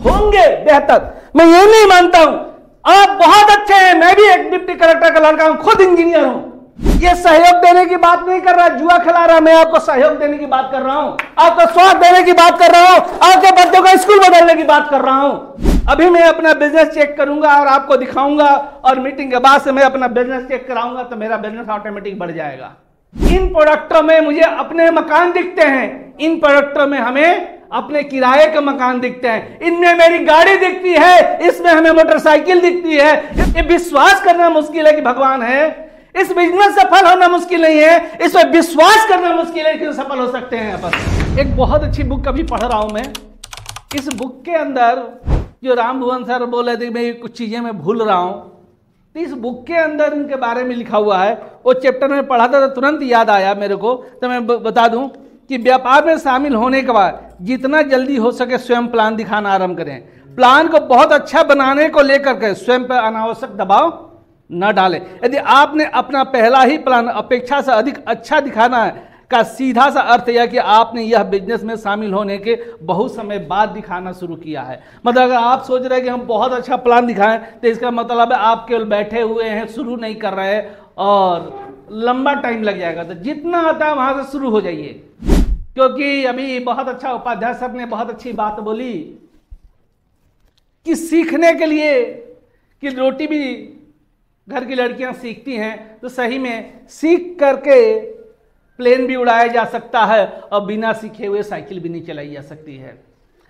होंगे बेहतर, मैं ये नहीं मानता हूं। आप बहुत अच्छे हैं, मैं भी एक डिप्टी कलेक्टर का लड़का हूं, खुद इंजीनियर हूं। ये सहयोग देने की बात नहीं कर रहा, जुआ खिला रहा, मैं आपको सहयोग देने की बात कर रहा हूं, आपको स्वास्थ्य देने की बात कर रहा हूं, आपके बच्चों का स्कूल बदलने की बात कर रहा हूं। अभी मैं अपना बिजनेस चेक करूंगा और आपको दिखाऊंगा, और मीटिंग के बाद से मैं अपना बिजनेस चेक कराऊंगा तो मेरा बिजनेस ऑटोमेटिक बढ़ जाएगा। इन प्रोडक्टों में मुझे अपने मकान दिखते हैं, इन प्रोडक्टों में हमें अपने किराए के मकान दिखते हैं, इनमें मेरी गाड़ी दिखती है, इसमें हमें मोटरसाइकिल दिखती है। ये विश्वास करना मुश्किल है कि भगवान है, इस बिजनेस सफल होना मुश्किल नहीं है, इस पर विश्वास करना मुश्किल है कि सफल हो सकते हैं। अपन एक बहुत अच्छी बुक अभी पढ़ रहा हूं मैं, इस बुक के अंदर जो राम भुवन सर बोले थे, मैं कुछ चीजें मैं भूल रहा हूं, तो इस बुक के अंदर इनके बारे में लिखा हुआ है। वो चैप्टर में पढ़ा था तो तुरंत याद आया मेरे को, तो मैं बता दूं कि व्यापार में शामिल होने के बाद जितना जल्दी हो सके स्वयं प्लान दिखाना आरंभ करें। प्लान को बहुत अच्छा बनाने को लेकर के स्वयं पर अनावश्यक दबाव न डालें। यदि आपने अपना पहला ही प्लान अपेक्षा से अधिक अच्छा दिखाना है का सीधा सा अर्थ यह कि आपने यह बिजनेस में शामिल होने के बहुत समय बाद दिखाना शुरू किया है। मतलब अगर आप सोच रहे हैं कि हम बहुत अच्छा प्लान दिखाएं तो इसका मतलब है आप केवल बैठे हुए हैं, शुरू नहीं कर रहे और लंबा टाइम लग जाएगा। तो जितना आता है वहां से शुरू हो जाइए, क्योंकि अभी बहुत अच्छा उपाध्याय सर ने बहुत अच्छी बात बोली कि सीखने के लिए कि रोटी भी घर की लड़कियां सीखती हैं, तो सही में सीख करके प्लेन भी उड़ाया जा सकता है और बिना सीखे हुए साइकिल भी नहीं चलाई जा सकती है।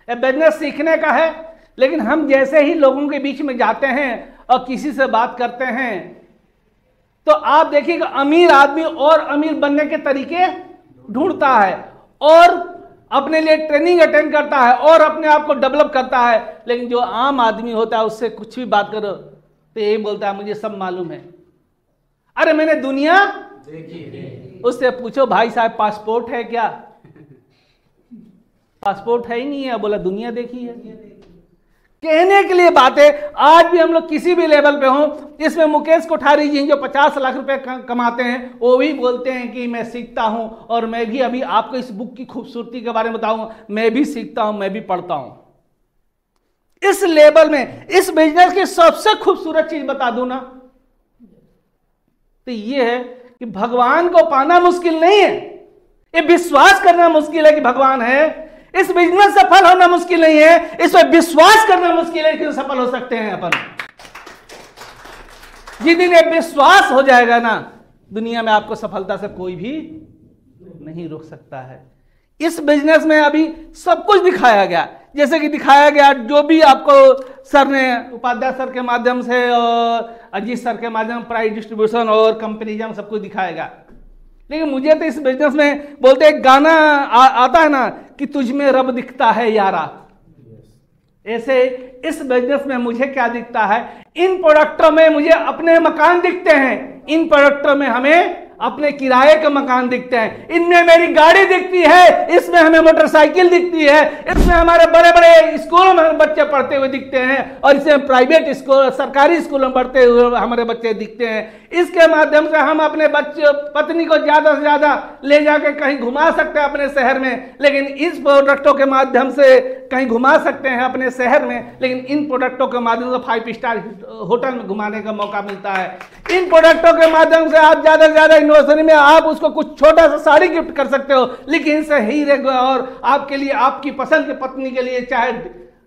यह बिजनेस सीखने का है, लेकिन हम जैसे ही लोगों के बीच में जाते हैं और किसी से बात करते हैं तो आप देखिएगा अमीर आदमी और अमीर बनने के तरीके ढूंढता है और अपने लिए ट्रेनिंग अटेंड करता है और अपने आप को डेवलप करता है। लेकिन जो आम आदमी होता है उससे कुछ भी बात करो तो यही बोलता है मुझे सब मालूम है, अरे मैंने दुनिया देखी है। उससे पूछो भाई साहब पासपोर्ट है क्या? पासपोर्ट है ही नहीं है, बोला दुनिया देखी है। कहने के लिए बातें आज भी हम लोग किसी भी लेवल पे हों, इसमें मुकेश कोठारी जी जो 50 लाख रुपए कमाते हैं वो भी बोलते हैं कि मैं सीखता हूं और मैं भी अभी आपको इस बुक की खूबसूरती के बारे में बताऊंगा, मैं भी सीखता हूं, मैं भी पढ़ता हूं। इस लेवल में इस बिजनेस की सबसे खूबसूरत चीज बता दूं ना तो ये है कि भगवान को पाना मुश्किल नहीं है, ये विश्वास करना मुश्किल है कि भगवान है। इस बिजनेस सफल होना मुश्किल नहीं है, इस पर विश्वास करना मुश्किल है कि सफल हो सकते हैं अपन। जिस दिन ये विश्वास हो जाएगा ना, दुनिया में आपको सफलता से कोई भी नहीं रोक सकता है। इस बिजनेस में अभी सब कुछ दिखाया गया, जैसे कि दिखाया गया जो भी आपको सर ने उपाध्याय सर के माध्यम से और अजीत सर के माध्यम प्राइस डिस्ट्रीब्यूशन और कंपनीजम सब कुछ दिखाया गया। लेकिन मुझे तो इस बिजनेस में बोलते एक गाना आता है ना कि तुझ में रब दिखता है यारा, ऐसे इस बिजनेस में मुझे क्या दिखता है, इन प्रोडक्टों में मुझे अपने मकान दिखते हैं, इन प्रोडक्टों में हमें अपने किराए के मकान दिखते हैं, इनमें मेरी गाड़ी दिखती है, इसमें हमें मोटरसाइकिल दिखती है, इसमें हमारे बड़े बड़े स्कूलों में बच्चे पढ़ते हुए दिखते हैं और इसमें प्राइवेट स्कूल सरकारी स्कूलों में पढ़ते हुए हमारे बच्चे दिखते हैं। इसके माध्यम से हम अपने बच्चे पत्नी को ज्यादा से ज्यादा ले जाकर कहीं घुमा सकते हैं अपने शहर में, लेकिन इस प्रोडक्टों के माध्यम से कहीं घुमा सकते हैं अपने शहर में, लेकिन इन प्रोडक्टों के माध्यम से 5 स्टार होटल में घुमाने का मौका मिलता है। इन प्रोडक्टों के माध्यम से आप ज्यादा से ज्यादा यूनिवर्सिटी में आप उसको कुछ छोटा सा साड़ी गिफ्ट कर सकते हो, लेकिन इनसे हीरे और आपके लिए आपकी पसंद की पत्नी के लिए चाहे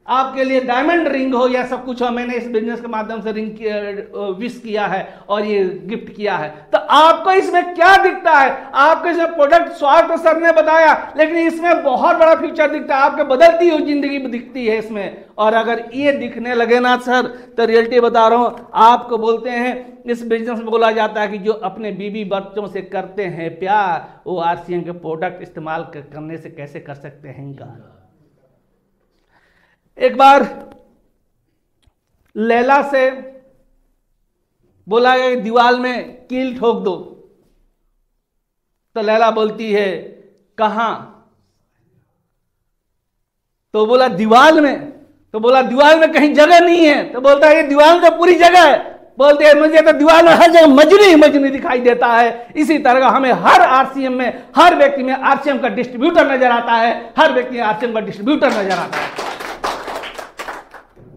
आपके लिए डायमंड रिंग हो या सब कुछ हो, मैंने इस बिजनेस के माध्यम से रिंग विश किया है और ये गिफ्ट किया है। तो आपको इसमें क्या दिखता है? आपको इसमें प्रोडक्ट स्वाद तो सर ने बताया, लेकिन इसमें बहुत बड़ा फ्यूचर दिखता है, आपके बदलती हुई जिंदगी दिखती है इसमें। और अगर ये दिखने लगे ना सर तो रियलिटी बता रहा हूं आपको, बोलते हैं इस बिजनेस में बोला जाता है कि जो अपने बीवी बच्चों से करते हैं प्यार वो आरसीएम के प्रोडक्ट इस्तेमाल करने से कैसे कर सकते हैं इनकार। एक बार लैला से बोला गया दीवार में कील ठोक दो, तो लैला बोलती है कहां? तो बोला दीवार में, तो बोला दीवार में कहीं जगह नहीं है, तो बोलता है ये दीवार तो पूरी जगह है। बोलते हैं मुझे तो दीवार में हर जगह मजनी मजनी दिखाई देता है। इसी तरह का हमें हर आरसीएम में हर व्यक्ति में आरसीएम का डिस्ट्रीब्यूटर नजर आता है, हर व्यक्ति में आरसीएम का डिस्ट्रीब्यूटर नजर आता है।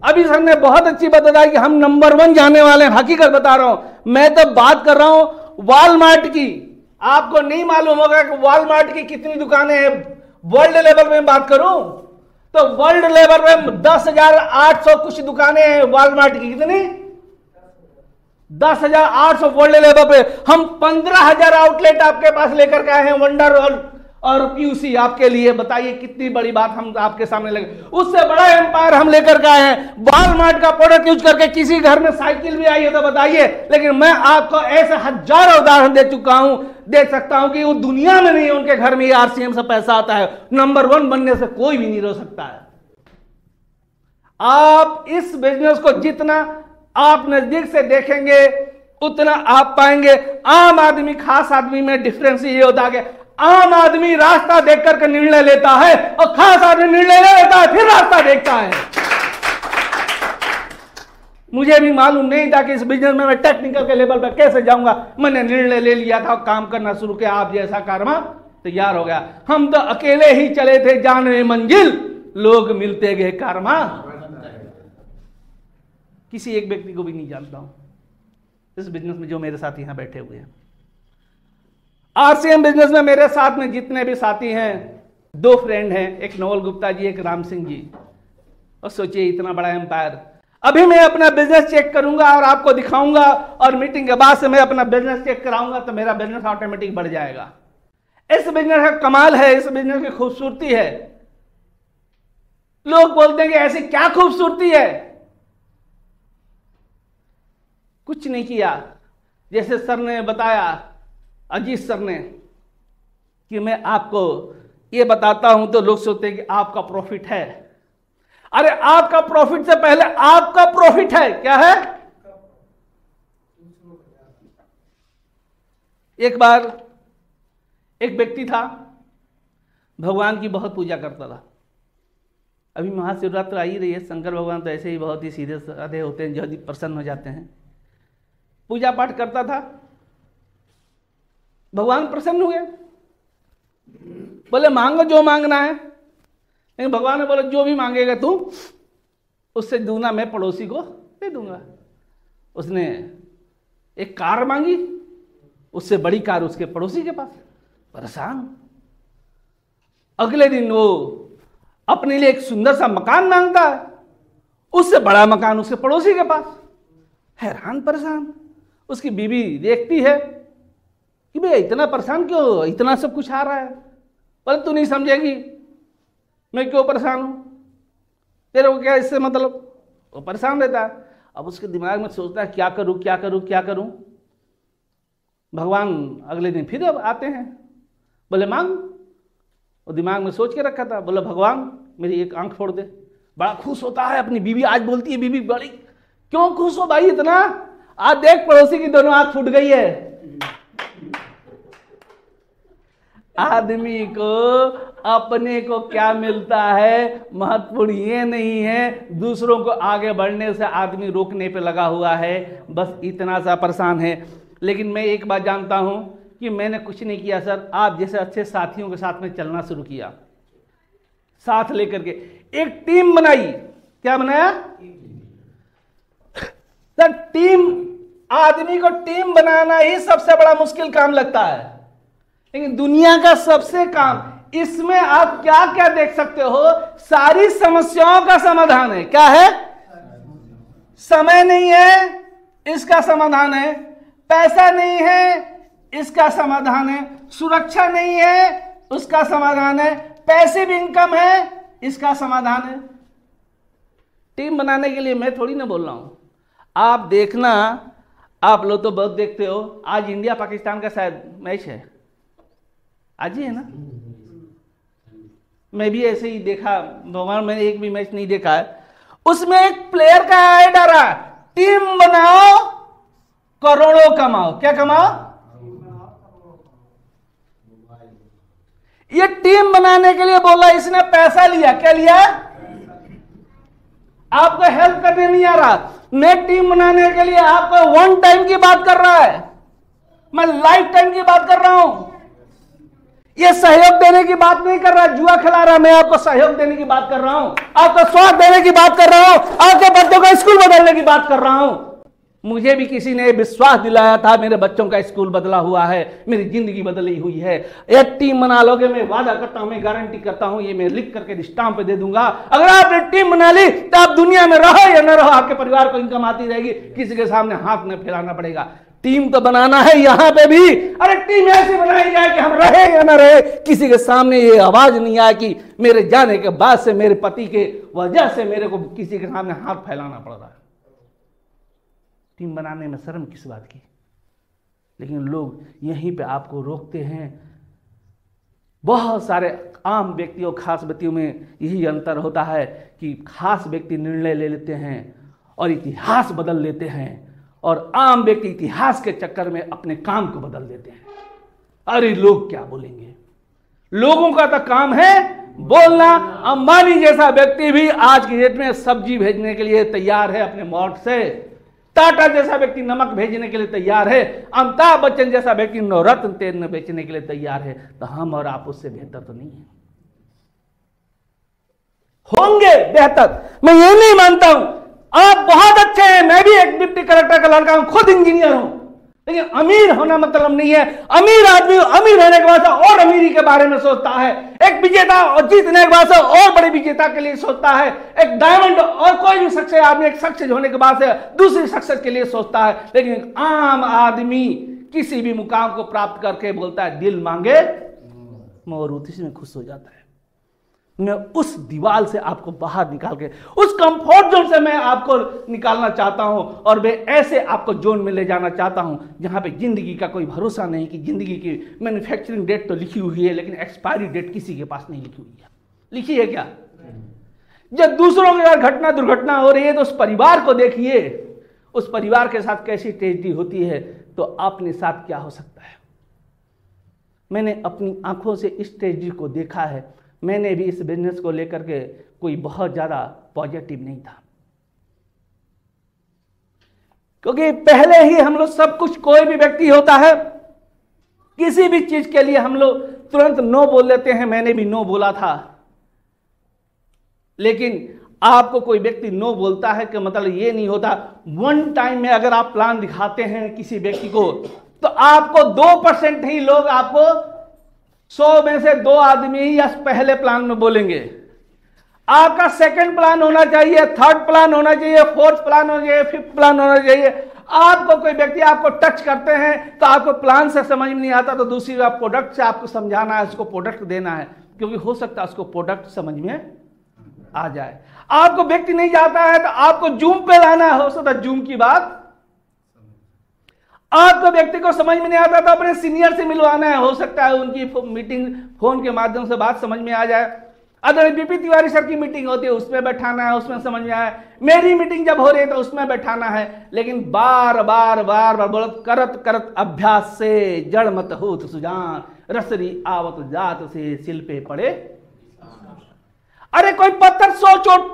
अभी सर ने बहुत अच्छी बात बताई कि हम नंबर 1 जाने वाले हैं। हकीकत बता रहा हूं, मैं तो बात कर रहा हूं वॉलमार्ट की। आपको नहीं मालूम होगा कि वॉलमार्ट की कितनी दुकानें हैं। वर्ल्ड लेवल में बात करूं तो वर्ल्ड लेवल में 10,800 कुछ दुकानें हैं वॉलमार्ट की। कितनी? 10,800 वर्ल्ड लेवल पे। हम 15,000 आउटलेट आपके पास लेकर के आए हैं वंडर और पीयूसी आपके लिए। बताइए कितनी बड़ी बात हम आपके सामने लगे। उससे बड़ा एम्पायर हम लेकर के आए हैं। वॉलमार्ट का प्रोडक्ट यूज करके किसी घर में साइकिल भी आई है तो बताइए। लेकिन मैं आपको ऐसे हजारों उदाहरण दे चुका हूं, दे सकता हूं कि वो दुनिया में नहीं है उनके घर में आरसीएम से पैसा आता है। नंबर 1 बनने से कोई भी नहीं रोक सकता है। आप इस बिजनेस को जितना आप नजदीक से देखेंगे उतना आप पाएंगे। आम आदमी खास आदमी में डिफरेंस ये होता है कि आम आदमी रास्ता देख करके निर्णय लेता है और खास आदमी निर्णय ले लेता है फिर रास्ता देखता है। मुझे भी मालूम नहीं था कि इस बिजनेस में मैं टेक्निकल के लेवल पर कैसे जाऊंगा। मैंने निर्णय ले लिया था, काम करना शुरू किया, आप जैसा कारमा तैयार हो गया। हम तो अकेले ही चले थे जाने मंजिल, लोग मिलते गए कारमा। किसी एक व्यक्ति को भी नहीं जानता हूं इस बिजनेस में जो मेरे साथ यहां बैठे हुए हैं। आरसीएम बिजनेस में मेरे साथ में जितने भी साथी हैं, 2 फ्रेंड हैं, एक नवल गुप्ता जी, एक राम सिंह जी। और सोचिए इतना बड़ा एम्पायर। अभी मैं अपना बिजनेस चेक करूंगा और आपको दिखाऊंगा और मीटिंग के बाद से मैं अपना बिजनेस चेक कराऊंगा तो मेरा बिजनेस ऑटोमेटिक बढ़ जाएगा। इस बिजनेस का कमाल है, इस बिजनेस की खूबसूरती है। लोग बोलते हैं कि ऐसी क्या खूबसूरती है। कुछ नहीं किया, जैसे सर ने बताया, अजीत सर ने, कि मैं आपको ये बताता हूं तो लोग सोचते हैं कि आपका प्रॉफिट है। अरे आपका प्रॉफिट से पहले आपका प्रॉफिट है। क्या है? एक बार एक व्यक्ति था, भगवान की बहुत पूजा करता था। अभी महाशिवरात्रि आ ही रही है। शंकर भगवान तो ऐसे ही बहुत ही सीधे साधे होते हैं, जल्दी प्रसन्न हो जाते हैं। पूजा पाठ करता था, भगवान प्रसन्न हुए, बोले मांगो जो मांगना है। लेकिन भगवान ने बोला जो भी मांगेगा तू उससे दूना मैं पड़ोसी को दे दूंगा। उसने एक कार मांगी, उससे बड़ी कार उसके पड़ोसी के पास। परेशान। अगले दिन वो अपने लिए एक सुंदर सा मकान मांगता है, उससे बड़ा मकान उसके पड़ोसी के पास। हैरान परेशान। उसकी बीवी देखती है कि भैया इतना परेशान क्यों, इतना सब कुछ आ रहा है, पर तू नहीं समझेगी मैं क्यों परेशान हूं, तेरे को क्या इससे मतलब। वो परेशान रहता है। अब उसके दिमाग में सोचता है क्या करूं क्या करूं क्या करूं। भगवान अगले दिन फिर अब आते हैं, बोले मांग। वो दिमाग में सोच के रखा था, बोले भगवान मेरी एक आंख फोड़ दे। बड़ा खुश होता है, अपनी बीवी आज बोलती है, बीवी बड़ी क्यों खुश हो भाई इतना, आज देख पड़ोसी की दोनों आंख फूट गई है। आदमी को अपने को क्या मिलता है महत्वपूर्ण ये नहीं है, दूसरों को आगे बढ़ने से आदमी रोकने पे लगा हुआ है, बस इतना सा परेशान है। लेकिन मैं एक बात जानता हूं कि मैंने कुछ नहीं किया सर, आप जैसे अच्छे साथियों के साथ में चलना शुरू किया, साथ लेकर के एक टीम बनाई। क्या बनाया सर? टीम। आदमी को टीम बनाना ही सबसे बड़ा मुश्किल काम लगता है, लेकिन दुनिया का सबसे काम। इसमें आप क्या क्या देख सकते हो, सारी समस्याओं का समाधान है। क्या है? समय नहीं है, इसका समाधान है। पैसा नहीं है, इसका समाधान है। सुरक्षा नहीं है, उसका समाधान है। पैसिव इनकम है, इसका समाधान है। टीम बनाने के लिए मैं थोड़ी ना बोल रहा हूं। आप देखना, आप लोग तो बहुत देखते हो, आज इंडिया पाकिस्तान का शायद मैच है, आज ही है ना। मैं भी ऐसे ही देखा, भगवान मैंने एक भी मैच नहीं देखा है। उसमें एक प्लेयर का ऐड आ रहा, टीम बनाओ करोड़ों कमाओ। क्या कमाओ? ये टीम बनाने के लिए बोला, इसने पैसा लिया। क्या लिया? आपको हेल्प करने नहीं आ रहा। मैं टीम बनाने के लिए आपको 1 टाइम की बात कर रहा है, मैं लाइफ टाइम की बात कर रहा हूं। ये सहयोग देने की बात नहीं कर रहा, जुआ खिला रहा, मैं आपको सहयोग देने की बात कर रहा हूं, आपको स्वाद देने की बात कर रहा हूं, आपके बच्चों का स्कूल बदलने की बात कर रहा हूं। मुझे भी किसी ने विश्वास दिलाया था, मेरे बच्चों का स्कूल बदला हुआ है, मेरी जिंदगी बदली हुई है। एक टीम बना लोगे, मैं वादा करता हूं, मैं गारंटी करता हूं, ये मैं लिख करके स्टाम्प पे दे दूंगा। अगर आपने टीम बना ली तो आप दुनिया में रहो या न रहो, आपके परिवार को इनकम आती रहेगी, किसी के सामने हाथ न फैलाना पड़ेगा। टीम तो बनाना है यहां पे भी, अरे टीम ऐसी बनाई जाए कि हम रहे या ना रहे, किसी के सामने ये आवाज नहीं आए कि मेरे जाने के बाद से मेरे पति के वजह से मेरे को किसी के सामने हाथ फैलाना पड़ रहा है। टीम बनाने में शर्म किस बात की? लेकिन लोग यहीं पे आपको रोकते हैं। बहुत सारे आम व्यक्तियों, खास व्यक्तियों में यही अंतर होता है कि खास व्यक्ति निर्णय ले लेते हैं और इतिहास बदल लेते हैं, और आम व्यक्ति इतिहास के चक्कर में अपने काम को बदल देते हैं। अरे लोग क्या बोलेंगे? लोगों का तो काम है बोलना। अंबानी जैसा व्यक्ति भी आज की डेट में सब्जी भेजने के लिए तैयार है अपने मॉर्ग से। टाटा जैसा व्यक्ति नमक भेजने के लिए तैयार है। अमिताभ बच्चन जैसा व्यक्ति नवरत्न तेल बेचने के लिए तैयार है। तो हम और आप उससे बेहतर तो नहीं है, होंगे बेहतर, मैं ये नहीं मानता हूं। आप बहुत अच्छे हैं, मैं भी एक डिप्टी कलेक्टर का लड़का हूं, खुद इंजीनियर हूं, लेकिन अमीर होना मतलब नहीं है। अमीर आदमी अमीर रहने के बाद और अमीरी के बारे में सोचता है। एक विजेता और जीतने के बाद और बड़े विजेता के लिए सोचता है। एक डायमंड और कोई भी सक्सेस आदमी एक सक्सेस होने के बाद से दूसरी सक्सेस के लिए सोचता है। लेकिन एक आम आदमी किसी भी मुकाम को प्राप्त करके बोलता है दिल मांगे मोर, उसी में खुश हो जाता है। मैं उस दीवार से आपको बाहर निकाल के, उस कंफर्ट जोन से मैं आपको निकालना चाहता हूं, और मैं ऐसे आपको जोन में ले जाना चाहता हूं जहां पे जिंदगी का कोई भरोसा नहीं, कि जिंदगी की मैन्युफैक्चरिंग डेट तो लिखी हुई है लेकिन एक्सपायरी डेट किसी के पास नहीं लिखी हुई है। लिखी है क्या? जब दूसरों के साथ घटना दुर्घटना हो रही है तो उस परिवार को देखिए, उस परिवार के साथ कैसी ट्रेजेडी होती है, तो अपने साथ क्या हो सकता है। मैंने अपनी आंखों से इस ट्रेजेडी को देखा है। मैंने भी इस बिजनेस को लेकर के कोई बहुत ज्यादा पॉजिटिव नहीं था, क्योंकि पहले ही हम लोग सब कुछ, कोई भी व्यक्ति होता है किसी भी चीज के लिए हम लोग तुरंत नो बोल देते हैं। मैंने भी नो बोला था। लेकिन आपको कोई व्यक्ति नो बोलता है कि मतलब ये नहीं होता, वन टाइम में अगर आप प्लान दिखाते हैं किसी व्यक्ति को तो आपको 2% ही लोग आपको 100 में से 2 आदमी ही या पहले प्लान में बोलेंगे। आपका सेकंड प्लान होना चाहिए, थर्ड प्लान होना चाहिए, फोर्थ प्लान होना चाहिए, फिफ्थ प्लान होना चाहिए। आपको कोई व्यक्ति आपको टच करते हैं तो आपको प्लान से समझ में नहीं आता, तो दूसरी बात प्रोडक्ट से आपको समझाना है, उसको प्रोडक्ट देना है, क्योंकि हो सकता है उसको प्रोडक्ट समझ में आ जाए। आपको व्यक्ति नहीं जाता है तो आपको जूम पे लाना है, हो सकता है जूम की बात आपको व्यक्ति को समझ में नहीं आता तो अपने सीनियर से मिलवाना है, हो सकता है उनकी मीटिंग फोन के माध्यम से बात समझ में आ जाए। अगर बीपी तिवारी सर की मीटिंग होती है उसमें बैठाना है, उसमें समझ में आए। मेरी मीटिंग जब हो रही है तो उसमें बैठाना है। लेकिन बार बार बार बार बोलत करत करत अभ्यास से जड़ मत होत सुजान, रसरी आवत जात से सिल पे पड़े। अरे कोई पत्थर 100 चोट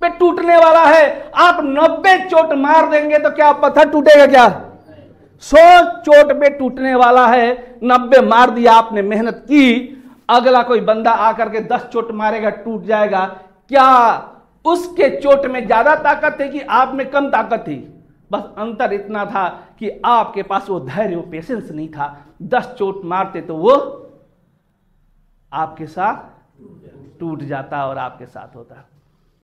पे टूटने वाला है, आप 90 चोट मार देंगे तो क्या पत्थर टूटेगा क्या? 100 चोट पे टूटने वाला है, 90 मार दिया, आपने मेहनत की, अगला कोई बंदा आकर के 10 चोट मारेगा, टूट जाएगा। क्या उसके चोट में ज्यादा ताकत है कि आप में कम ताकत थी? बस अंतर इतना था कि आपके पास वो धैर्य, वो पेशेंस नहीं था। 10 चोट मारते तो वो आपके साथ टूट जाता और आपके साथ होता।